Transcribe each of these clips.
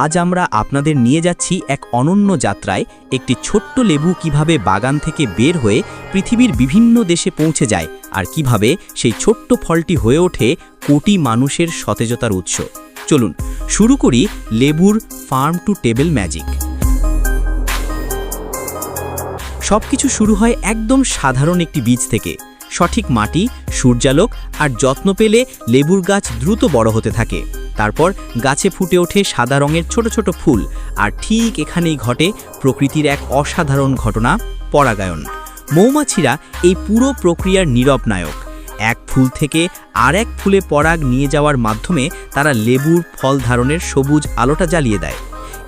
আজ আমরা আপনাদের নিয়ে যাচ্ছি এক অনন্য যাত্রায়। একটি ছোট্ট লেবু কিভাবে বাগান থেকে বের হয়ে পৃথিবীর বিভিন্ন দেশে পৌঁছে যায় আর কিভাবে সেই ছোট্ট ফলটি হয়ে ওঠে কোটি মানুষের সতেজতার উৎস। চলুন শুরু করি লেবুর ফার্ম টু টেবিল ম্যাজিক। সবকিছু শুরু হয় একদম সাধারণ একটি বীজ থেকে। সঠিক মাটি, সূর্যালোক আর যত্ন পেলে লেবুর গাছ দ্রুত বড় হতে থাকে। তারপর গাছে ফুটে ওঠে সাদা রঙের ছোট ছোট ফুল। আর ঠিক এখানেই ঘটে প্রকৃতির এক অসাধারণ ঘটনা, পরাগায়ন। মৌমাছিরা এই পুরো প্রক্রিয়ার নীরব নায়ক। এক ফুল থেকে আর এক ফুলে পরাগ নিয়ে যাওয়ার মাধ্যমে তারা লেবুর ফল ধারণের সবুজ আলোটা জ্বালিয়ে দেয়।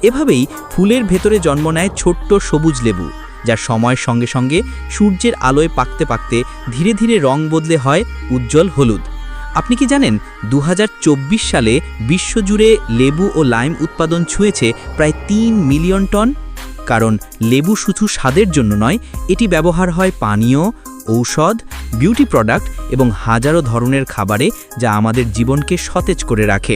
এভাবেই ফুলের ভেতরে জন্ম নেয় ছোট্ট সবুজ লেবু, যা সময়ের সঙ্গে সঙ্গে সূর্যের আলোয় পাকতে পাকতে ধীরে ধীরে রং বদলে হয় উজ্জ্বল হলুদ। আপনি কি জানেন 2024 সালে বিশ্বজুড়ে লেবু ও লাইম উৎপাদন ছুঁয়েছে প্রায় 3 মিলিয়ন টন? কারণ লেবু শুধু স্বাদের জন্য নয়, এটি ব্যবহার হয় পানীয়, ঔষধ, বিউটি প্রোডাক্ট এবং হাজারো ধরনের খাবারে, যা আমাদের জীবনকে সতেজ করে রাখে।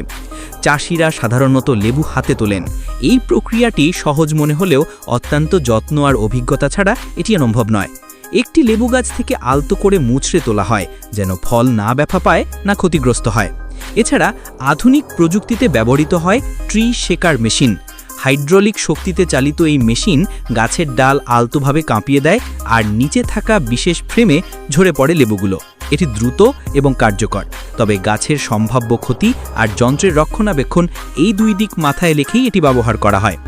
চাষিরা সাধারণত লেবু হাতে তোলেন। এই প্রক্রিয়াটি সহজ মনে হলেও অত্যন্ত যত্ন আর অভিজ্ঞতা ছাড়া এটি সম্ভব নয়। একটি লেবু গাছ থেকে আলতো করে মুচড়ে তোলা হয়, যেন ফল না ব্যথা পায় না ক্ষতিগ্রস্ত হয়। এছাড়া আধুনিক প্রযুক্তিতে ব্যবহৃত হয় ট্রি শেকার মেশিন। হাইড্রোলিক শক্তিতে চালিত এই মেশিন গাছের ডাল আলতোভাবে কাঁপিয়ে দেয় আর নিচে থাকা বিশেষ ফ্রেমে ঝরে পড়ে লেবুগুলো। এটি দ্রুত এবং কার্যকর, তবে গাছের সম্ভাব্য ক্ষতি আর যন্ত্রের রক্ষণাবেক্ষণ এই দুই দিক মাথায় রেখেই এটি ব্যবহার করা হয়।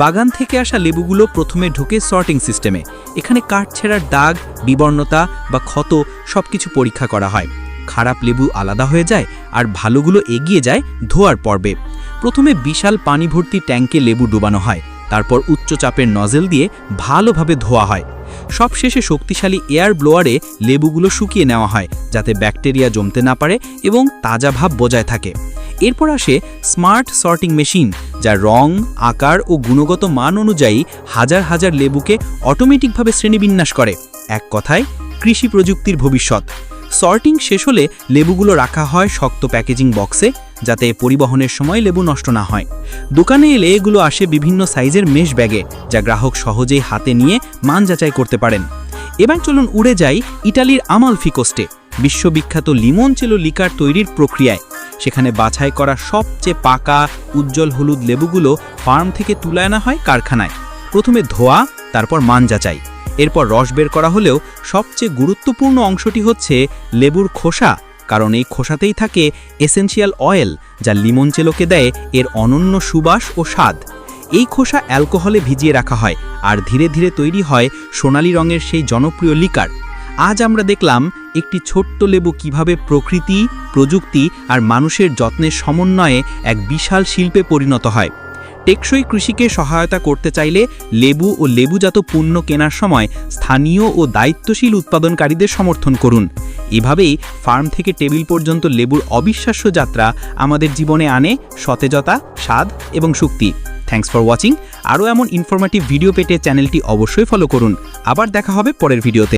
বাগান থেকে আসা লেবুগুলো প্রথমে ঢোকে সর্টিং সিস্টেমে। এখানে কাঠছেঁড়ার দাগ, বিবর্ণতা বা ক্ষত সবকিছু পরীক্ষা করা হয়। খারাপ লেবু আলাদা হয়ে যায় আর ভালোগুলো এগিয়ে যায় ধোয়ার পর্বে। প্রথমে বিশাল পানি ভর্তি ট্যাঙ্কে লেবু ডুবানো হয়, তারপর উচ্চ চাপের নজেল দিয়ে ভালোভাবে ধোয়া হয়। সবশেষে শক্তিশালী এয়ার ব্লোয়ারে লেবুগুলো শুকিয়ে নেওয়া হয়, যাতে ব্যাকটেরিয়া জমতে না পারে এবং তাজা ভাব বজায় থাকে। এরপর আসে স্মার্ট সর্টিং মেশিন, যা রং, আকার ও গুণগত মান অনুযায়ী হাজার হাজার লেবুকে অটোমেটিকভাবে শ্রেণীবিন্যাস করে। এক কথায় কৃষি প্রযুক্তির ভবিষ্যৎ। সর্টিং শেষ হলে লেবুগুলো রাখা হয় শক্ত প্যাকেজিং বক্সে, যাতে পরিবহনের সময় লেবু নষ্ট না হয়। দোকানে এলে এগুলো আসে বিভিন্ন সাইজের মেশ ব্যাগে, যা গ্রাহক সহজেই হাতে নিয়ে মান যাচাই করতে পারেন। এবার চলুন উড়ে যাই ইটালির আমালফি কোস্টে, বিশ্ববিখ্যাত লিমনচেলো লিকার তৈরির প্রক্রিয়ায়। সেখানে বাছাই করা সবচেয়ে পাকা উজ্জ্বল হলুদ লেবুগুলো ফার্ম থেকে তুলে আনা হয় কারখানায়। প্রথমে ধোয়া, তারপর মান যাচাই, এরপর রস বের করা হলেও সবচেয়ে গুরুত্বপূর্ণ অংশটি হচ্ছে লেবুর খোসা, কারণ এই খোসাতেই থাকে এসেনশিয়াল অয়েল, যা লিমনচেলোকে দেয় এর অনন্য সুবাস ও স্বাদ। এই খোসা অ্যালকোহলে ভিজিয়ে রাখা হয় আর ধীরে ধীরে তৈরি হয় সোনালী রঙের সেই জনপ্রিয় লিকার। আজ আমরা দেখলাম একটি ছোট্ট লেবু কিভাবে প্রকৃতি, প্রযুক্তি আর মানুষের যত্নের সমন্বয়ে এক বিশাল শিল্পে পরিণত হয়। টেকসই কৃষিকে সহায়তা করতে চাইলে লেবু ও লেবুজাত পণ্য কেনার সময় স্থানীয় ও দায়িত্বশীল উৎপাদনকারীদের সমর্থন করুন। এভাবেই ফার্ম থেকে টেবিল পর্যন্ত লেবুর অবিশ্বাস্য যাত্রা আমাদের জীবনে আনে সতেজতা, স্বাদ এবং শক্তি। Thanks for watching. আরও এমন ইনফরমেটিভ ভিডিও পেতে চ্যানেলটি অবশ্যই ফলো করুন। আবার দেখা হবে পরের ভিডিওতে।